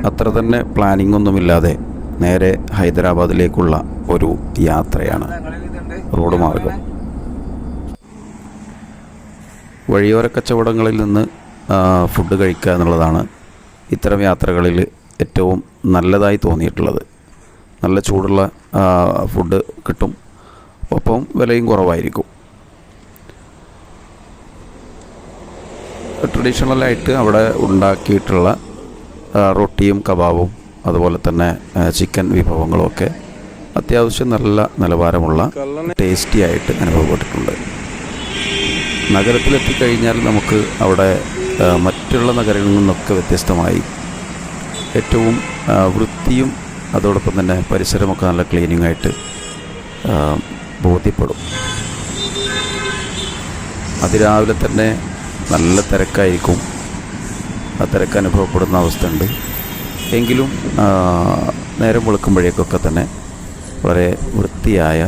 അത്ര തന്നെ പ്ലാനിംഗ് ഒന്നുമില്ലാതെ നേരെ ഹൈദരാബാദിലേക്കുള്ള ഒരു യാത്രയാണ്. റോഡ് മാർഗം വഴിയോര കച്ചവടങ്ങളിൽ നിന്ന് ഫുഡ് കഴിക്കുക എന്നുള്ളതാണ് ഇത്തരം യാത്രകളിൽ ഏറ്റവും നല്ലതായി തോന്നിയിട്ടുള്ളത്. നല്ല ചൂടുള്ള ഫുഡ് കിട്ടും, ഒപ്പം വിലയും കുറവായിരിക്കും. ട്രഡീഷണലായിട്ട് അവിടെ ഉണ്ടാക്കിയിട്ടുള്ള റൊട്ടിയും കബാബും അതുപോലെ തന്നെ ചിക്കൻ വിഭവങ്ങളുമൊക്കെ അത്യാവശ്യം നല്ല നിലവാരമുള്ള ടേസ്റ്റി ആയിട്ട് അനുഭവപ്പെട്ടിട്ടുണ്ട്. നഗരത്തിലെത്തിക്കഴിഞ്ഞാൽ നമുക്ക് അവിടെ മറ്റുള്ള നഗരങ്ങളിൽ നിന്നൊക്കെ വ്യത്യസ്തമായി ഏറ്റവും വൃത്തിയും അതോടൊപ്പം തന്നെ പരിസരമൊക്കെ നല്ല ക്ലീനിങ് ആയിട്ട് ബോധ്യപ്പെടും. അതിരാവിലെ തന്നെ നല്ല തിരക്കായിരിക്കും. ആ തിരക്ക് അനുഭവപ്പെടുന്ന അവസ്ഥയുണ്ട്. എങ്കിലും നേരം വെളുക്കുമ്പോഴേക്കൊക്കെ തന്നെ വളരെ വൃത്തിയായ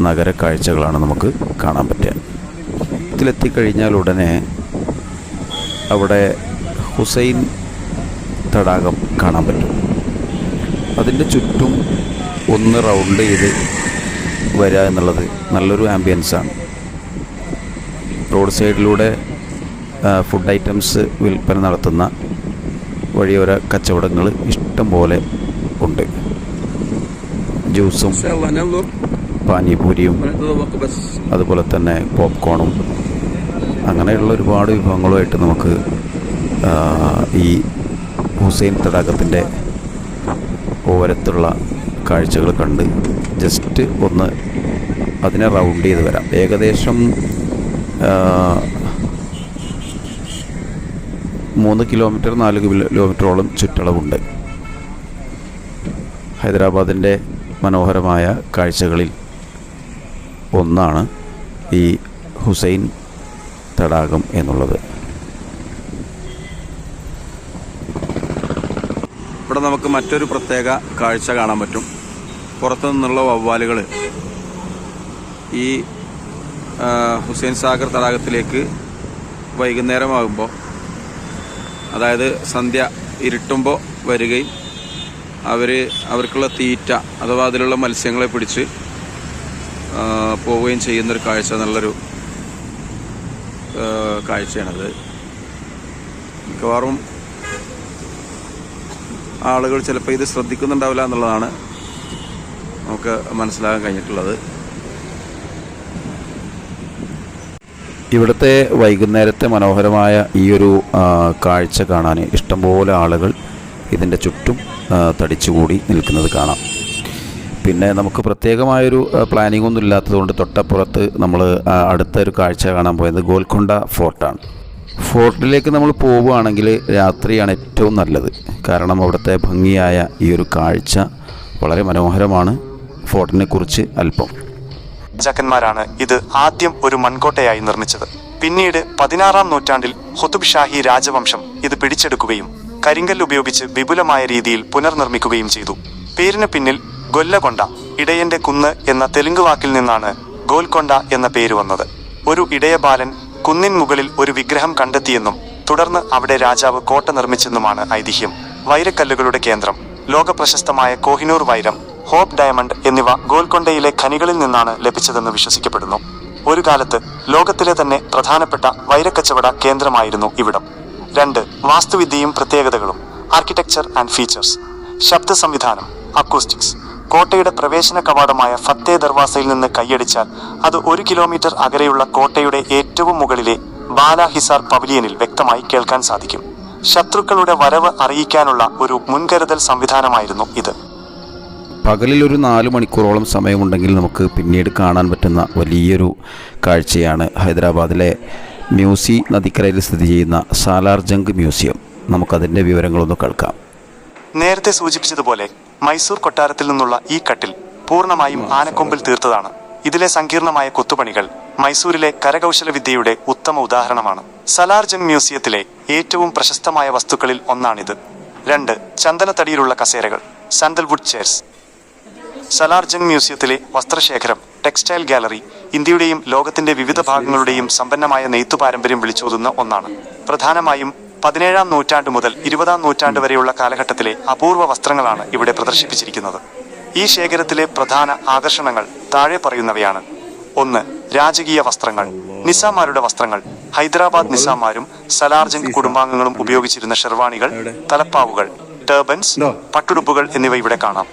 നഗര കാഴ്ചകളാണ് നമുക്ക് കാണാൻ പറ്റുക. ഇതിലെത്തിക്കഴിഞ്ഞാൽ ഉടനെ അവിടെ ഹുസൈൻ തടാകം കാണാൻ പറ്റും. അതിൻ്റെ ചുറ്റും ഒന്ന് റൗണ്ട് ചെയ്ത് വരിക എന്നുള്ളത് നല്ലൊരു ആംബിയൻസാണ്. റോഡ് സൈഡിലൂടെ ഫുഡ് ഐറ്റംസ് വിൽപ്പന നടത്തുന്ന വഴിയോര കച്ചവടങ്ങൾ ഇഷ്ടം പോലെ ഉണ്ട്. ജ്യൂസും പാനിപൂരിയും അതുപോലെ തന്നെ പോപ്കോണും അങ്ങനെയുള്ള ഒരുപാട് വിഭവങ്ങളുമായിട്ട് നമുക്ക് ഈ ഹുസൈൻ തടാകത്തിൻ്റെ ഓരത്തുള്ള കാഴ്ചകൾ കണ്ട് ജസ്റ്റ് ഒന്ന് അതിനെ റൗണ്ട് ചെയ്ത് വരാം. ഏകദേശം 3 കിലോമീറ്റർ 4 കിലോമീറ്ററോളം ചുറ്റളവുണ്ട്. ഹൈദരാബാദിൻ്റെ മനോഹരമായ കാഴ്ചകളിൽ ഒന്നാണ് ഈ ഹുസൈൻ തടാകം എന്നുള്ളത്. ഇവിടെ നമുക്ക് മറ്റൊരു പ്രത്യേക കാഴ്ച കാണാൻ പറ്റും. പുറത്തു നിന്നുള്ള വവ്വാലുകൾ ഈ ഹുസൈൻ സാഗർ തടാകത്തിലേക്ക് വൈകുന്നേരമാകുമ്പോൾ, അതായത് സന്ധ്യ ഇരുട്ടുമ്പോൾ വരികയും അവർക്കുള്ള തീറ്റ അഥവാ അതിലുള്ള മത്സ്യങ്ങളെ പിടിച്ച് പോവുകയും ചെയ്യുന്നൊരു കാഴ്ച, നല്ലൊരു കാഴ്ചയാണത്. മിക്കവാറും ആളുകൾ ചിലപ്പോൾ ഇത് ശ്രദ്ധിക്കുന്നുണ്ടാവില്ല എന്നുള്ളതാണ് നമുക്ക് മനസ്സിലാക്കാൻ കഴിഞ്ഞിട്ടുള്ളത്. ഇവിടുത്തെ വൈകുന്നേരത്തെ മനോഹരമായ ഈ ഒരു കാഴ്ച കാണാൻ ഇഷ്ടംപോലെ ആളുകൾ ഇതിൻ്റെ ചുറ്റും തടിച്ചുകൂടി നിൽക്കുന്നത് കാണാം. പിന്നെ നമുക്ക് പ്രത്യേകമായൊരു പ്ലാനിംഗ് ഒന്നും ഇല്ലാത്തതുകൊണ്ട് തൊട്ടപ്പുറത്ത് നമ്മൾ അടുത്തൊരു കാഴ്ച കാണാൻ പോയത് ഗോൽക്കൊണ്ട ഫോർട്ടാണ്. ഫോർട്ടിലേക്ക് നമ്മൾ പോവുകയാണെങ്കിൽ രാത്രിയാണ് ഏറ്റവും നല്ലത്. കാരണം അവിടുത്തെ ഭംഗിയായ ഈ ഒരു കാഴ്ച വളരെ മനോഹരമാണ്. ഫോർട്ടിനെ കുറിച്ച് അല്പം രാജാക്കന്മാരാണ് ഇത് ആദ്യം ഒരു മൺകോട്ടയായി നിർമ്മിച്ചത്. പിന്നീട് 16-ാം നൂറ്റാണ്ടിൽ ഖുതുബ് ഷാഹി രാജവംശം ഇത് പിടിച്ചെടുക്കുകയും കരിങ്കല്ല് ഉപയോഗിച്ച് വിപുലമായ രീതിയിൽ പുനർനിർമ്മിക്കുകയും ചെയ്തു. പേരിന് പിന്നിൽ ഗൊല്ലകൊണ്ട, ഇടയന്റെ കുന്ന് എന്ന തെലുങ്ക് വാക്കിൽ നിന്നാണ് ഗോൽക്കൊണ്ട എന്ന പേര് വന്നത്. ഒരു ഇടയബാലൻ കുന്നിൻ മുകളിൽ ഒരു വിഗ്രഹം കണ്ടെത്തിയെന്നും തുടർന്ന് അവിടെ രാജാവ് കോട്ട നിർമ്മിച്ചെന്നുമാണ് ഐതിഹ്യം. വൈരക്കല്ലുകളുടെ കേന്ദ്രം, ലോകപ്രശസ്തമായ കോഹിനൂർ വൈരം, ഹോപ്പ് ഡയമണ്ട് എന്നിവ ഗോൽക്കൊണ്ടയിലെ ഖനികളിൽ നിന്നാണ് ലഭിച്ചതെന്ന് വിശ്വസിക്കപ്പെടുന്നു. ഒരു കാലത്ത് ലോകത്തിലെ തന്നെ പ്രധാനപ്പെട്ട വൈരക്കച്ചവട കേന്ദ്രമായിരുന്നു ഇവിടം. 2. വാസ്തുവിദ്യയും പ്രത്യേകതകളും. Architecture and features. ശബ്ദ സംവിധാനം, അക്കോസ്റ്റിക്സ്. കോട്ടയുടെ പ്രവേശന കവാടമായ ഫത്തേ ദർവാസയിൽ നിന്ന് കൈയടിച്ചാൽ അത് 1 കിലോമീറ്റർ അകലെയുള്ള കോട്ടയുടെ ഏറ്റവും മുകളിലെ ബാല ഹിസാർ പവലിയനിൽ വ്യക്തമായി കേൾക്കാൻ സാധിക്കും. ശത്രുക്കളുടെ വരവ് അറിയിക്കാനുള്ള ഒരു മുൻകരുതൽ സംവിധാനമായിരുന്നു ഇത്. പകലിലൊരു 4 മണിക്കൂറോളം സമയമുണ്ടെങ്കിൽ നമുക്ക് പിന്നീട് കാണാൻ പറ്റുന്ന വലിയൊരു കാഴ്ചയാണ് ഹൈദരാബാദിലെ മ്യൂസി നദിക്കരയിൽ സ്ഥിതി ചെയ്യുന്ന സാലാർ ജംഗ് മ്യൂസിയം. നമുക്കതിൻ്റെ വിവരങ്ങളൊന്ന് കേൾക്കാം. നേരത്തെ സൂചിപ്പിച്ചതുപോലെ മൈസൂർ കൊട്ടാരത്തിൽ നിന്നുള്ള ഈ കട്ടിൽ പൂർണ്ണമായും ആനക്കൊമ്പിൽ തീർത്തതാണ്. ഇതിലെ സങ്കീർണമായ കൊത്തുപണികൾ മൈസൂരിലെ കരകൗശല വിദ്യയുടെ ഉത്തമ ഉദാഹരണമാണ്. സലാർ ജംഗ് മ്യൂസിയത്തിലെ ഏറ്റവും പ്രശസ്തമായ വസ്തുക്കളിൽ ഒന്നാണിത്. 2. ചന്ദനത്തടിയിലുള്ള കസേരകൾ, സാൻഡൽവുഡ് ചെയർസ്. സലാർ ജംഗ് മ്യൂസിയത്തിലെ വസ്ത്രശേഖരം, ടെക്സ്റ്റൈൽ ഗാലറി ഇന്ത്യയുടെയും ലോകത്തിന്റെ വിവിധ ഭാഗങ്ങളുടെയും സമ്പന്നമായ നെയ്ത്തു പാരമ്പര്യം വിളിച്ചോതുന്ന ഒന്നാണ്. പ്രധാനമായും 17-ാം നൂറ്റാണ്ട് മുതൽ 20-ാം നൂറ്റാണ്ട് വരെയുള്ള കാലഘട്ടത്തിലെ അപൂർവ വസ്ത്രങ്ങളാണ് ഇവിടെ പ്രദർശിപ്പിച്ചിരിക്കുന്നത്. ഈ ശേഖരത്തിലെ പ്രധാന ആകർഷണങ്ങൾ താഴെ പറയുന്നവയാണ്. 1. രാജകീയ വസ്ത്രങ്ങൾ. നിസാമാരുടെ വസ്ത്രങ്ങൾ. ഹൈദരാബാദ് നിസാമാരും സലാർജംഗ് കുടുംബാംഗങ്ങളും ഉപയോഗിച്ചിരുന്ന ഷെർവാണികൾ, തലപ്പാവുകൾ, ടർബൻസ്, പട്ടുടുപ്പുകൾ എന്നിവ ഇവിടെ കാണാം.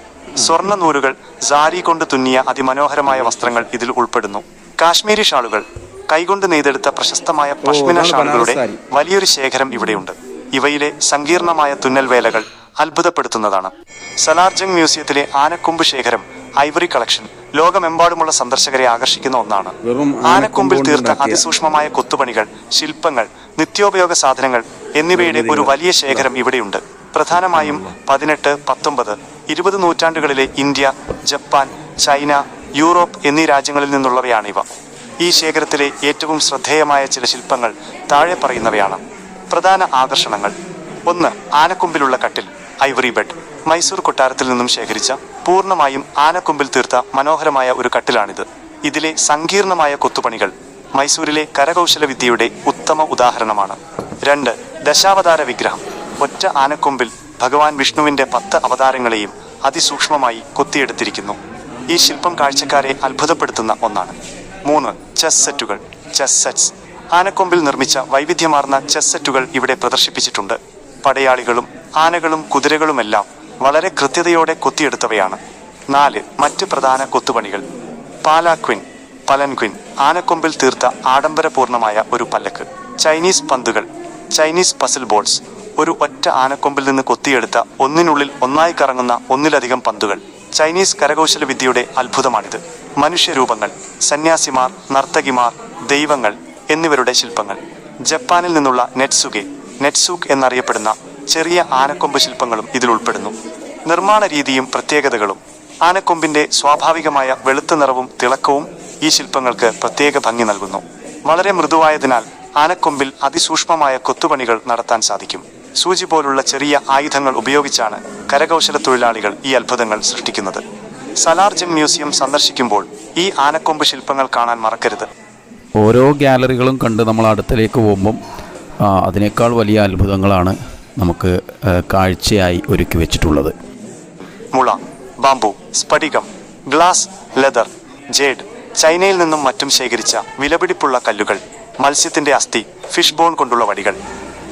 സ്വർണ്ണ നൂലുകൾ, സാരി കൊണ്ട് തുന്നിയ അതിമനോഹരമായ വസ്ത്രങ്ങൾ ഇതിൽ ഉൾപ്പെടുന്നു. കാശ്മീരി ഷാളുകൾ. കൈകൊണ്ട് നെയ്തെടുത്ത പ്രശസ്തമായ പഷ്മിന ഷാളുകളുടെ വലിയൊരു ശേഖരം ഇവിടെയുണ്ട്. ഇവയിലെ സങ്കീർണമായ തുന്നൽ വേലകൾ അത്ഭുതപ്പെടുത്തുന്നതാണ്. സലാർജംഗ് മ്യൂസിയത്തിലെ ആനക്കൊമ്പ് ശേഖരം, ഐവറി കളക്ഷൻ, ലോകമെമ്പാടുമുള്ള സന്ദർശകരെ ആകർഷിക്കുന്ന ഒന്നാണ്. ആനക്കൊമ്പിൽ തീർത്ത അതിസൂക്ഷ്മമായ കൊത്തുപണികൾ, ശില്പങ്ങൾ, നിത്യോപയോഗ സാധനങ്ങൾ എന്നിവയുടെ ഒരു വലിയ ശേഖരം ഇവിടെയുണ്ട്. പ്രധാനമായും 18, 19, 20 നൂറ്റാണ്ടുകളിലെ ഇന്ത്യ, ജപ്പാൻ, ചൈന, യൂറോപ്പ് എന്നീ രാജ്യങ്ങളിൽ നിന്നുള്ളവയാണിവ. ഈ ശേഖരത്തിലെ ഏറ്റവും ശ്രദ്ധേയമായ ചില ശില്പങ്ങൾ താഴെ പറയുന്നവയാണ്. പ്രധാന ആകർഷണങ്ങൾ. 1. ആനക്കൊമ്പിലുള്ള കട്ടിൽ, ഐവറി ബെഡ്. മൈസൂർ കൊട്ടാരത്തിൽ നിന്നും ശേഖരിച്ച പൂർണ്ണമായും ആനക്കൊമ്പിൽ തീർത്ത മനോഹരമായ ഒരു കട്ടിലാണിത്. ഇതിലെ സങ്കീർണമായ കൊത്തുപണികൾ മൈസൂരിലെ കരകൗശല വിദ്യയുടെ ഉത്തമ ഉദാഹരണമാണ്. 2. ദശാവതാര വിഗ്രഹം. ഒറ്റ ആനക്കൊമ്പിൽ ഭഗവാൻ വിഷ്ണുവിന്റെ 10 അവതാരങ്ങളെയും അതിസൂക്ഷ്മമായി കൊത്തിയെടുത്തിരിക്കുന്നു. ഈ ശില്പം കാഴ്ചക്കാരെ അത്ഭുതപ്പെടുത്തുന്ന ഒന്നാണ്. 3. ചെസ് സെറ്റുകൾ, ചെസ് സെറ്റ്സ്. ആനക്കൊമ്പിൽ നിർമ്മിച്ച വൈവിധ്യമാർന്ന ചെസ് സെറ്റുകൾ ഇവിടെ പ്രദർശിപ്പിച്ചിട്ടുണ്ട്. പടയാളികളും ആനകളും കുതിരകളുമെല്ലാം വളരെ കൃത്യതയോടെ കൊത്തിയെടുത്തവയാണ്. 4. മറ്റ് പ്രധാന കൊത്തുപണികൾ. പാലാക്വിൻ, പലൻക്വിൻ. ആനക്കൊമ്പിൽ തീർത്ത ആഡംബരപൂർണമായ ഒരു പല്ലക്ക്. ചൈനീസ് പന്തുകൾ, ചൈനീസ് പസിൽ ബോൾസ്. ഒരു ഒറ്റ ആനക്കൊമ്പിൽ നിന്ന് കൊത്തിയെടുത്ത ഒന്നിനുള്ളിൽ ഒന്നായി കറങ്ങുന്ന ഒന്നിലധികം പന്തുകൾ. ചൈനീസ് കരകൗശല വിദ്യയുടെ അത്ഭുതമാണിത്. മനുഷ്യരൂപങ്ങൾ, സന്യാസിമാർ, നർത്തകിമാർ, ദൈവങ്ങൾ എന്നിവരുടെ ശില്പങ്ങൾ. ജപ്പാനിൽ നിന്നുള്ള നെറ്റ്സൂക്ക് എന്നറിയപ്പെടുന്ന ചെറിയ ആനക്കൊമ്പ് ശില്പങ്ങളും ഇതിൽ ഉൾപ്പെടുന്നു. നിർമ്മാണ രീതിയും പ്രത്യേകതകളും. ആനക്കൊമ്പിന്റെ സ്വാഭാവികമായ വെളുത്ത നിറവും തിളക്കവും ഈ ശില്പങ്ങൾക്ക് പ്രത്യേക ഭംഗി നൽകുന്നു. വളരെ മൃദുവായതിനാൽ ആനക്കൊമ്പിൽ അതിസൂക്ഷ്മമായ കൊത്തുപണികൾ നടത്താൻ സാധിക്കും. സൂചി പോലുള്ള ചെറിയ ആയുധങ്ങൾ ഉപയോഗിച്ചാണ് കരകൗശല തൊഴിലാളികൾ ഈ അത്ഭുതങ്ങൾ സൃഷ്ടിക്കുന്നത്. സലാർജംഗ് മ്യൂസിയം സന്ദർശിക്കുമ്പോൾ ഈ ആനക്കൊമ്പ് ശില്പങ്ങൾ കാണാൻ മറക്കരുത്. ഓരോ ഗാലറികളും കണ്ട് നമ്മൾ അടുത്തേക്ക് പോകുമ്പം അതിനേക്കാൾ വലിയ അത്ഭുതങ്ങളാണ് നമുക്ക് കാഴ്ചയായി ഒരുക്കി വെച്ചിട്ടുള്ളത്. മുള, ബാംബു, സ്ഫടികം, ഗ്ലാസ്, ലെതർ, ജേഡ്. ചൈനയിൽ നിന്നും മറ്റും ശേഖരിച്ച വിലപിടിപ്പുള്ള കല്ലുകൾ. മത്സ്യത്തിന്റെ അസ്ഥി, ഫിഷ് ബോൺ കൊണ്ടുള്ള വടികൾ.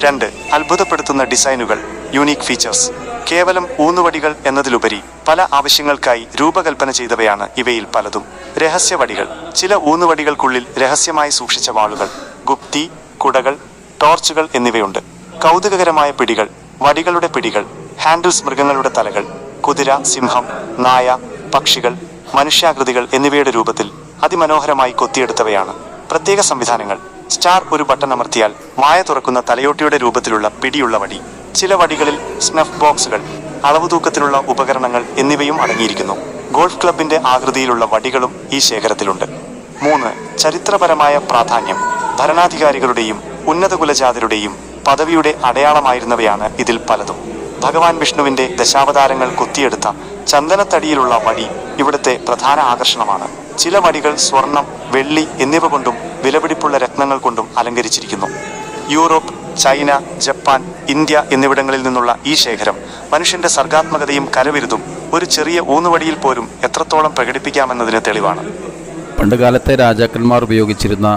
2. അത്ഭുതപ്പെടുത്തുന്ന ഡിസൈനുകൾ, യൂണീക്ക് ഫീച്ചേഴ്സ്. കേവലം ഊന്നുവടികൾ എന്നതിലുപരി പല ആവശ്യങ്ങൾക്കായി രൂപകൽപ്പന ചെയ്തവയാണ് ഇവയിൽ പലതും. രഹസ്യവടികൾ. ചില ഊന്നുവടികൾക്കുള്ളിൽ രഹസ്യമായി സൂക്ഷിച്ച വാളുകൾ, ഗുപ്തി, കുടകൾ, ടോർച്ചുകൾ എന്നിവയുണ്ട്. കൗതുകകരമായ പിടികൾ, വടികളുടെ പിടികൾ, ഹാൻഡിൽസ്, മൃഗങ്ങളുടെ തലകൾ, കുതിര, സിംഹം, നായ, പക്ഷികൾ, മനുഷ്യാകൃതികൾ എന്നിവയുടെ രൂപത്തിൽ അതിമനോഹരമായി കൊത്തിയെടുത്തവയാണ്. പ്രത്യേക സംവിധാനങ്ങൾ. സ്റ്റാർ ഒരു ബട്ടൺ അമർത്തിയാൽ മായ തുറക്കുന്ന തലയോട്ടിയുടെ രൂപത്തിലുള്ള പിടിയുള്ള വടി. ചില വടികളിൽ സ്നഫ് ബോക്സുകൾ, അളവ് തൂക്കത്തിലുള്ള ഉപകരണങ്ങൾ എന്നിവയും അടങ്ങിയിരിക്കുന്നു. ഗോൾഫ് ക്ലബിന്റെ ആകൃതിയിലുള്ള വടികളും ഈ ശേഖരത്തിലുണ്ട്. 3. ചരിത്രപരമായ പ്രാധാന്യം. ഭരണാധികാരികളുടെയും ഉന്നത കുലജാതരുടെയും പദവിയുടെ അടയാളമായിരുന്നവയാണ് ഇതിൽ പലതും. ഭഗവാൻ വിഷ്ണുവിന്റെ ദശാവതാരങ്ങൾ കൊത്തിയെടുത്ത ചന്ദനത്തടിയിലുള്ള വടി ഇവിടുത്തെ പ്രധാന ആകർഷണമാണ്. ചില വടികൾ സ്വർണം, വെള്ളി എന്നിവ കൊണ്ടും വിലപിടിപ്പുള്ള രത്നങ്ങൾ കൊണ്ടും അലങ്കരിച്ചിരിക്കുന്നു. യൂറോപ്പ്, ചൈന, ജപ്പാൻ, ഇന്ത്യ എന്നിവിടങ്ങളിൽ നിന്നുള്ള ഈ ശേഖരം മനുഷ്യന്റെ സർഗാത്മകതയും കരവിരുതും ഒരു ചെറിയ ഊന്നുവടിയിൽ പോലും എത്രത്തോളം പ്രകടിപ്പിക്കാമെന്നതിന് തെളിവാണ്. പണ്ടുകാലത്തെ രാജാക്കന്മാർ ഉപയോഗിച്ചിരുന്ന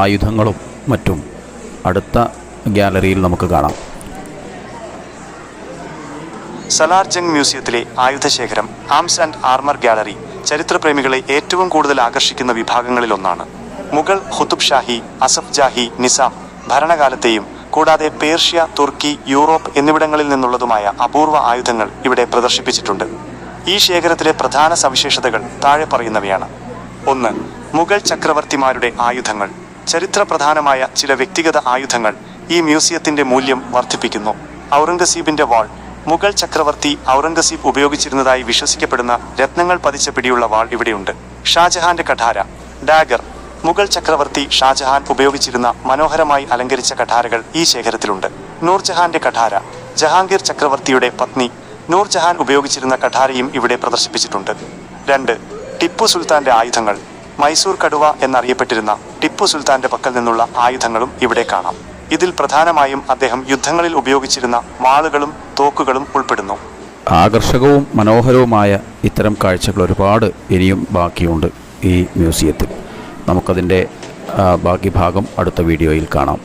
ആയുധങ്ങളും മറ്റും അടുത്ത ഗാലറിയിൽ നമുക്ക് കാണാം. Salar Jung മ്യൂസിയത്തിലെ ആയുധശേഖരം, arms and armour gallery ചരിത്രപ്രേമികളെ ഏറ്റവും കൂടുതൽ ആകർഷിക്കുന്ന വിഭാഗങ്ങളിലൊന്നാണ്. മുഗൾ, ഖുതുബ് ഷാഹി, അസഫ് ജാഹി, നിസാം ഭരണകാലത്തെയും കൂടാതെ പേർഷ്യ, തുർക്കി, യൂറോപ്പ് എന്നിവിടങ്ങളിൽ നിന്നുള്ളതുമായ അപൂർവ ആയുധങ്ങൾ ഇവിടെ പ്രദർശിപ്പിച്ചിട്ടുണ്ട്. ഈ ശേഖരത്തിലെ പ്രധാന സവിശേഷതകൾ താഴെ പറയുന്നവയാണ്. 1. മുഗൾ ചക്രവർത്തിമാരുടെ ആയുധങ്ങൾ. ചരിത്രപ്രധാനമായ ചില വ്യക്തിഗത ആയുധങ്ങൾ ഈ മ്യൂസിയത്തിന്റെ മൂല്യം വർദ്ധിപ്പിക്കുന്നു. ഔറംഗസീബിന്റെ വാൾ. മുഗൾ ചക്രവർത്തി ഔറംഗസീബ് ഉപയോഗിച്ചിരുന്നതായി വിശ്വസിക്കപ്പെടുന്ന രത്നങ്ങൾ പതിച്ച പിടിയുള്ള വാൾ ഇവിടെയുണ്ട്. ഷാജഹാന്റെ കഠാര, ഡാഗർ. മുഗൾ ചക്രവർത്തി ഷാജഹാൻ ഉപയോഗിച്ചിരുന്ന മനോഹരമായി അലങ്കരിച്ച കഠാരകൾ ഈ ശേഖരത്തിലുണ്ട്. നൂർജഹാന്റെ കഠാര. ജഹാംഗീർ ചക്രവർത്തിയുടെ പത്നി നൂർജഹാൻ ഉപയോഗിച്ചിരുന്ന കഠാരയും ഇവിടെ പ്രദർശിപ്പിച്ചിട്ടുണ്ട്. 2. ടിപ്പു സുൽത്താന്റെ ആയുധങ്ങൾ. മൈസൂർ കടുവ എന്നറിയപ്പെട്ടിരുന്ന ടിപ്പു സുൽത്താന്റെ പക്കൽ നിന്നുള്ള ആയുധങ്ങളും ഇവിടെ കാണാം. ഇതിൽ പ്രധാനമായും അദ്ദേഹം യുദ്ധങ്ങളിൽ ഉപയോഗിച്ചിരുന്ന വാളുകളും തോക്കുകളും ഉൾപ്പെടുന്നു. ആകർഷകവും മനോഹരവുമായ ഇത്തരം കാഴ്ചകൾ ഒരുപാട് ഇനിയും ബാക്കിയുണ്ട് ഈ മ്യൂസിയത്തിൽ. നമുക്കതിൻ്റെ ബാക്കി ഭാഗം അടുത്ത വീഡിയോയിൽ കാണാം.